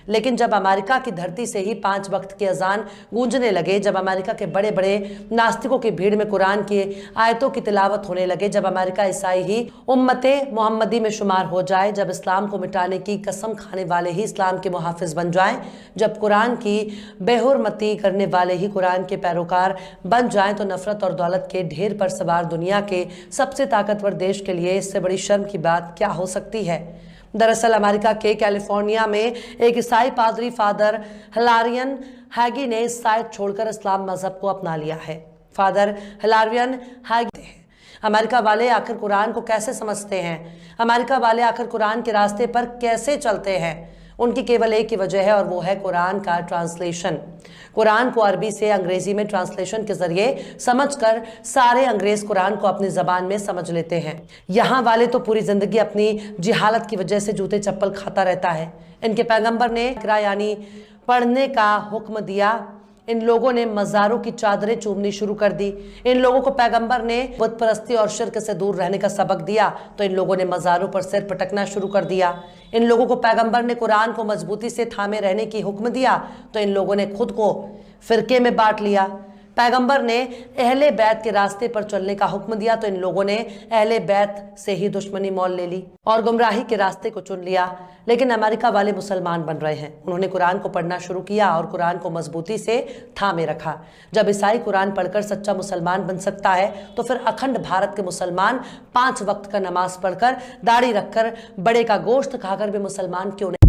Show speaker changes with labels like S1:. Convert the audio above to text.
S1: लेकिन जब अमेरिका की धरती से ही 5 वक्त के अजान गूंजने लगे, जब अमेरिका के बड़े बड़े नास्तिकों की भीड़ में कुरान की आयतों की तिलावत होने लगे, जब अमेरिका ईसाई ही उम्मते मोहम्मदी में शुमार हो जाए, जब इस्लाम को मिटाने की कसम खाने वाले ही इस्लाम के मुहाफिज बन जाएं, जब कुरान की बेहुरमती करने वाले ही कुरान के पैरोकार बन जाएं, तो नफरत और दौलत के ढेर पर सवार दुनिया के सबसे ताकतवर देश के लिए इससे बड़ी शर्म की बात क्या हो सकती है। दरअसल अमेरिका के कैलिफोर्निया में एक ईसाई पादरी फादर हिलारियन हैगी ने ईसाईयत छोड़कर इस्लाम मजहब को अपना लिया है। फादर हिलारियन हैगी, अमेरिका वाले आखिर कुरान को कैसे समझते हैं? अमेरिका वाले आखिर कुरान के रास्ते पर कैसे चलते हैं? उनकी केवल एक ही वजह है और वो है कुरान का ट्रांसलेशन। कुरान को अरबी से अंग्रेजी में ट्रांसलेशन के जरिए समझकर सारे अंग्रेज कुरान को अपनी जबान में समझ लेते हैं। यहाँ वाले तो पूरी जिंदगी अपनी जिहालत की वजह से जूते चप्पल खाता रहता है। इनके पैगंबर ने यानी पढ़ने का हुक्म दिया, इन लोगों ने मज़ारों की चादरें चूमनी शुरू कर दी। इन लोगों को पैगंबर ने बुत परस्ती और शिर्क से दूर रहने का सबक दिया, तो इन लोगों ने मज़ारों पर सिर पटकना शुरू कर दिया। इन लोगों को पैगंबर ने कुरान को मजबूती से थामे रहने की हुक्म दिया, तो इन लोगों ने खुद को फिरके में बांट लिया। पैगंबर ने अहले बैत के रास्ते पर चलने का हुक्म दिया, तो इन लोगों ने अहले बैत से ही दुश्मनी मोल ले ली और गुमराही के रास्ते को चुन लिया। लेकिन अमेरिका वाले मुसलमान बन रहे हैं। उन्होंने कुरान को पढ़ना शुरू किया और कुरान को मजबूती से थामे रखा। जब ईसाई कुरान पढ़कर सच्चा मुसलमान बन सकता है, तो फिर अखंड भारत के मुसलमान 5 वक्त का नमाज पढ़कर, दाढ़ी रखकर, बड़े का गोश्त खाकर भी मुसलमान क्यों नहीं?